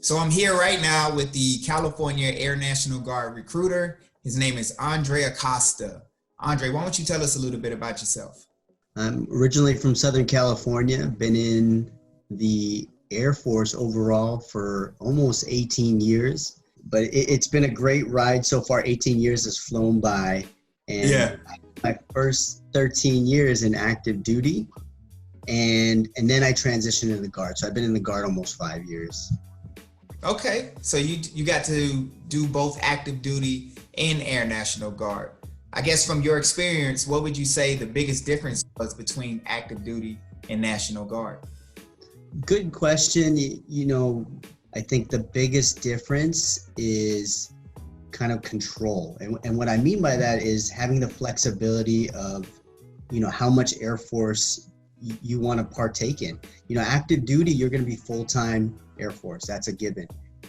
So I'm here right now with the California Air National Guard recruiter. His name is Andre Acosta. Andre, why don't you tell us a little bit about yourself? I'm originally from Southern California, been in the Air Force overall for almost 18 years, but it's been a great ride so far. 18 years has flown by, and my first 13 years in active duty, and then I transitioned into the Guard. So I've been in the Guard almost 5 years. Okay, so you got to do both active duty and Air National Guard. I guess from your experience, what would you say the biggest difference was between active duty and National Guard? Good question. I think the biggest difference is kind of control. And what I mean by that is having the flexibility of, how much Air Force you want to partake in. Active duty, you're going to be full-time Air Force. That's a given.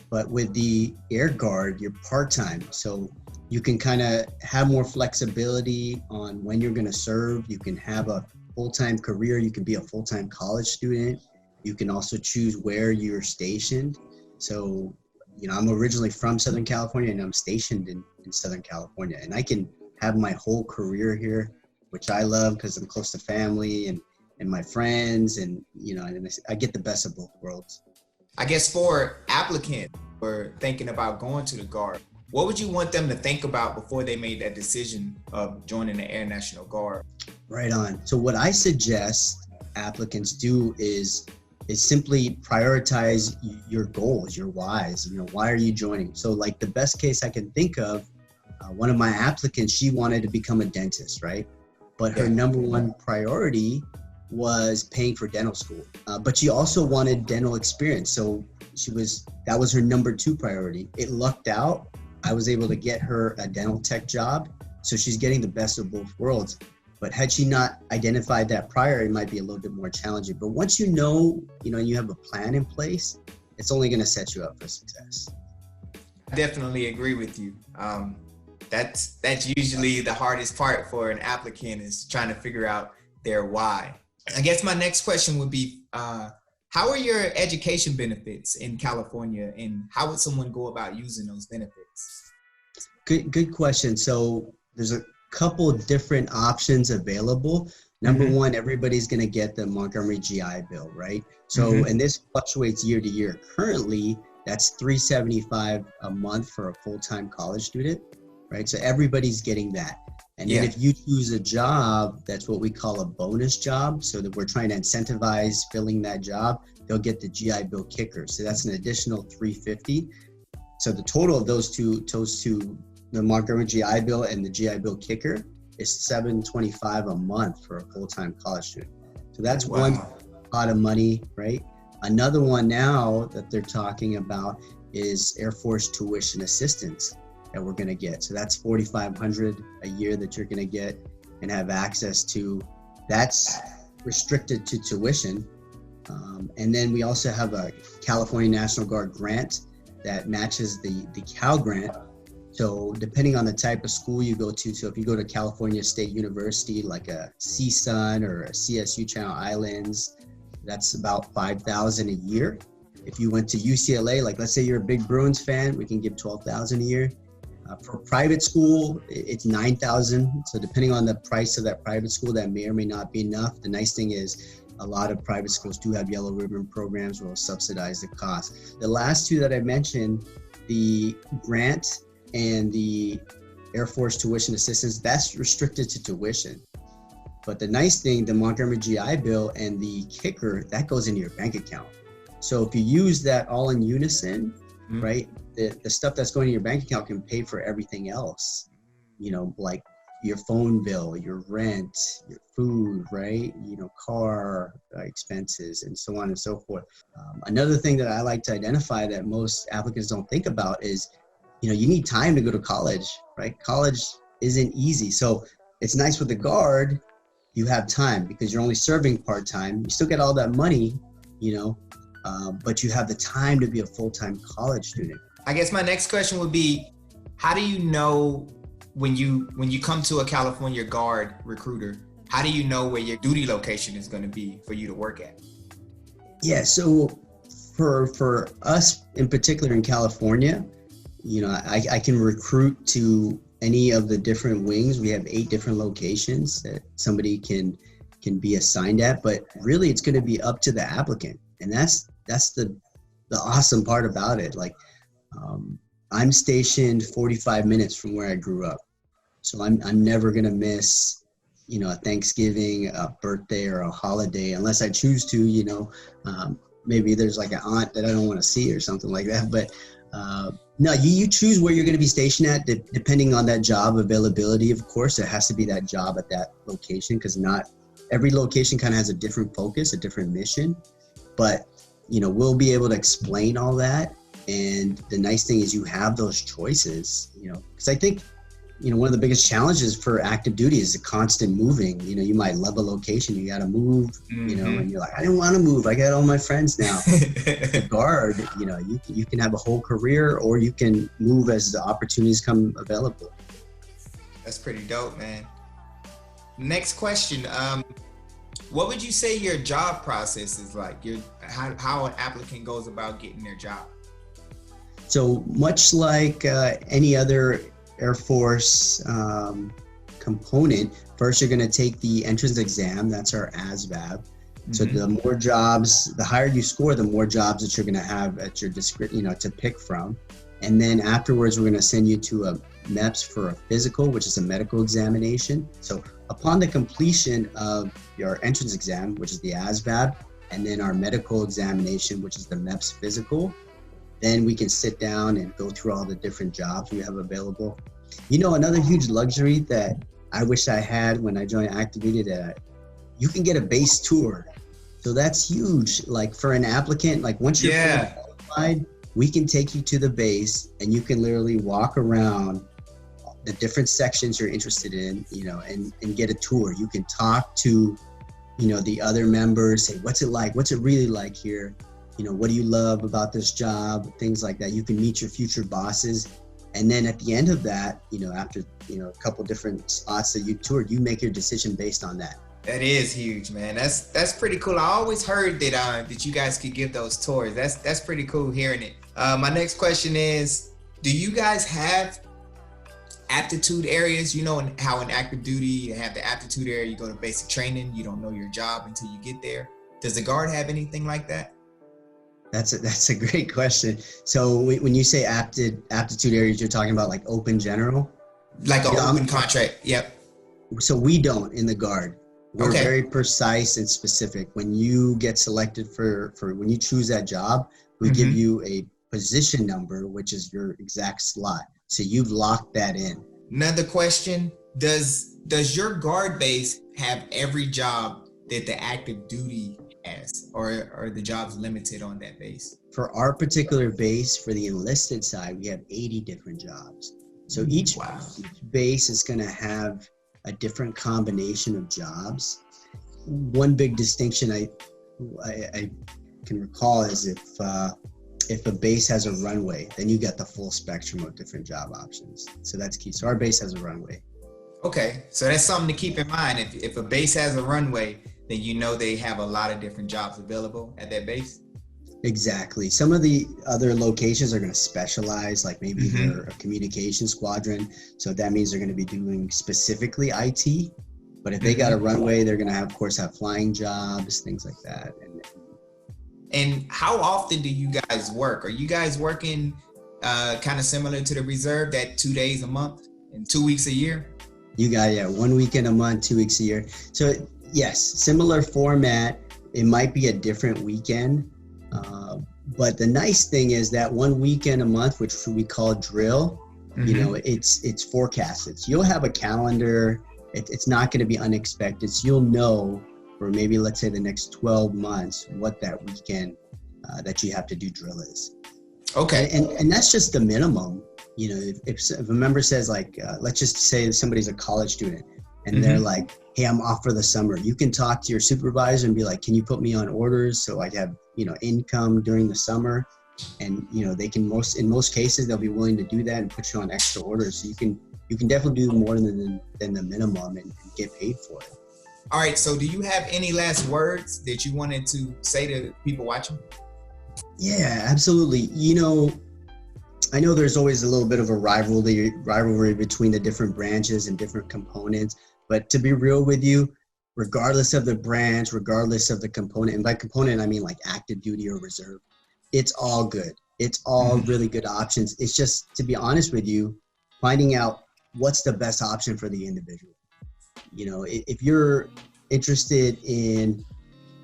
But with the Air Guard, you're part-time. So you can kind of have more flexibility on when you're going to serve. You can have a full-time career. You can be a full-time college student. You can also choose where you're stationed. So, I'm originally from Southern California and I'm stationed in Southern California. And I can have my whole career here, which I love because I'm close to family and my friends, and I get the best of both worlds. I guess for applicants who are thinking about going to the Guard, what would you want them to think about before they made that decision of joining the Air National Guard? Right on. So what I suggest applicants do is simply prioritize your goals, your whys. Why are you joining? So like the best case I can think of, one of my applicants, she wanted to become a dentist, right? But her number one priority was paying for dental school. But she also wanted dental experience. So that was her number two priority. It lucked out. I was able to get her a dental tech job. So she's getting the best of both worlds. But had she not identified that prior, it might be a little bit more challenging. But once you have a plan in place, it's only going to set you up for success. I definitely agree with you. That's usually the hardest part for an applicant, is trying to figure out their why. I guess my next question would be, how are your education benefits in California, and how would someone go about using those benefits? Good question. So there's a couple of different options available. Number one, everybody's going to get the Montgomery GI Bill, right? So, and this fluctuates year to year. Currently, that's $375 a month for a full-time college student, right? So everybody's getting that. And then if you choose a job, that's what we call a bonus job. So that we're trying to incentivize filling that job, they'll get the GI Bill kicker. So that's an additional $350. So the total of those two, the Montgomery GI Bill and the GI Bill kicker, is $725 a month for a full-time college student. So that's one pot of money, right? Another one now that they're talking about is Air Force tuition assistance that we're going to get. So that's $4,500 a year that you're going to get and have access to. That's restricted to tuition. And then we also have a California National Guard grant that matches the Cal grant. So depending on the type of school you go to, so if you go to California State University, like a CSUN or a CSU Channel Islands, that's about $5,000 a year. If you went to UCLA, like let's say you're a big Bruins fan, we can give $12,000 a year. For private school, it's $9,000. So depending on the price of that private school, that may or may not be enough. The nice thing is a lot of private schools do have yellow ribbon programs where will subsidize the cost. The last two that I mentioned, the grant and the Air Force tuition assistance, that's restricted to tuition. But the nice thing, the Montgomery GI Bill and the kicker, that goes into your bank account. So if you use that all in unison, right, the stuff that's going to your bank account can pay for everything else, like your phone bill, your rent, your food, right, car expenses, and so on and so forth. Another thing that I like to identify that most applicants don't think about is, you need time to go to college, right? College isn't easy. So it's nice with the Guard, you have time because you're only serving part-time. You still get all that money, but you have the time to be a full-time college student. I guess my next question would be, how do you know when you come to a California Guard recruiter, how do you know where your duty location is going to be for you to work at? Yeah, so For us in particular in California, you know, I can recruit to any of the different wings. We have 8 different locations that somebody can be assigned at, but really it's going to be up to the applicant. And that's the awesome part about it. Like, I'm stationed 45 minutes from where I grew up. So I'm never going to miss, you know, a Thanksgiving, a birthday, or a holiday, unless I choose to, you know. Maybe there's like an aunt that I don't want to see or something like that. But no, you choose where you're going to be stationed at, depending on that job availability. Of course, it has to be that job at that location, because not every location kind of has a different focus, a different mission. But, you know, we'll be able to explain all that. And the nice thing is you have those choices, you know, because I think, you know, one of the biggest challenges for active duty is the constant moving. You know, you might love a location, you got to move, you know, and you're like, I didn't want to move. I got all my friends now. The guard, you know, you can have a whole career, or you can move as the opportunities come available. That's pretty dope, man. Next question. What would you say your job process is like? How an applicant goes about getting their job? So much like any other Air Force component, first you're going to take the entrance exam. That's our ASVAB. So the more jobs, the higher you score, the more jobs that you're going to have at your you know, to pick from. And then afterwards, we're going to send you to a MEPS for a physical, which is a medical examination. So upon the completion of your entrance exam, which is the ASVAB, and then our medical examination, which is the MEPS physical, then we can sit down and go through all the different jobs we have available. You know, another huge luxury that I wish I had when I joined active duty, that you can get a base tour. So that's huge. Like for an applicant, like once you're fully qualified, we can take you to the base and you can literally walk around the different sections you're interested in, you know, and get a tour. You can talk to, you know, the other members, say, what's it like? What's it really like here? You know, what do you love about this job? Things like that. You can meet your future bosses. And then at the end of that, you know, after, you know, a couple different spots that you toured, you make your decision based on that. That is huge, man. That's pretty cool. I always heard that you guys could give those tours. That's pretty cool hearing it. My next question is, do you guys have aptitude areas? You know how in active duty you have the aptitude area, you go to basic training, you don't know your job until you get there. Does the Guard have anything like that? That's a great question. So when you say aptitude areas, you're talking about like open general? Like an open contract, yep. So we don't in the Guard. We're very precise and specific. When you get selected for when you choose that job, we give you a position number, which is your exact slot. So you've locked that in. Another question, does your Guard base have every job that the active duty has, or are the jobs limited on that base? For our particular base, for the enlisted side, we have 80 different jobs. So each base is going to have a different combination of jobs. One big distinction I can recall is if a base has a runway, then you get the full spectrum of different job options. So that's key. So our base has a runway. Okay, so that's something to keep in mind. If a base has a runway, then you know they have a lot of different jobs available at that base. Exactly. Some of the other locations are going to specialize, like maybe they're a communication squadron. So that means they're going to be doing specifically IT. But if they got a runway, they're going to have, of course, have flying jobs, things like that. And how often do you guys work? Are you guys working kind of similar to the reserve, that 2 days a month and 2 weeks a year? You got 1 weekend a month, 2 weeks a year. So yes, similar format. It might be a different weekend. But the nice thing is that 1 weekend a month, which we call drill, you know, it's forecasted. So you'll have a calendar. It's not going to be unexpected. So you'll know for maybe, let's say, the next 12 months, what that weekend that you have to do drill is. Okay. And that's just the minimum. You know, if a member says, like, let's just say somebody's a college student and they're like, hey, I'm off for the summer. You can talk to your supervisor and be like, can you put me on orders so I have, you know, income during the summer? And, you know, they can in most cases, they'll be willing to do that and put you on extra orders. So you can definitely do more than the minimum and get paid for it. All right. So do you have any last words that you wanted to say to people watching? Yeah, absolutely. I know there's always a little bit of a rivalry between the different branches and different components, but to be real with you, regardless of the branch, regardless of the component, and by component I mean like active duty or reserve, it's all good. It's all Mhm. really good options. It's just, to be honest with you, finding out what's the best option for the individual. If you're interested in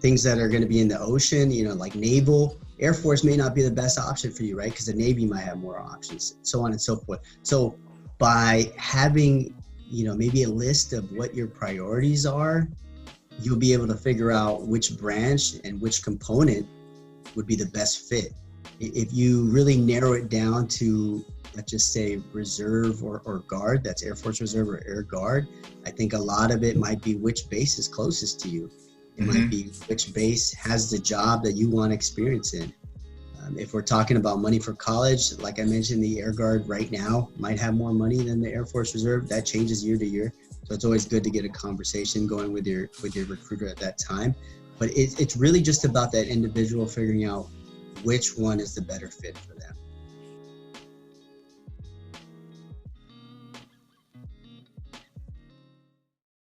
things that are going to be in the ocean, like naval, Air Force may not be the best option for you, right? Because the Navy might have more options, so on and so forth. So by having, maybe a list of what your priorities are, you'll be able to figure out which branch and which component would be the best fit. If you really narrow it down to, let's just say, reserve or guard, that's Air Force Reserve or Air Guard, I think a lot of it might be which base is closest to you. It might Mhm. be which base has the job that you want experience in. If we're talking about money for college, like I mentioned, the Air Guard right now might have more money than the Air Force Reserve. That changes year to year, so it's always good to get a conversation going with your recruiter at that time. But it's really just about that individual figuring out which one is the better fit for them.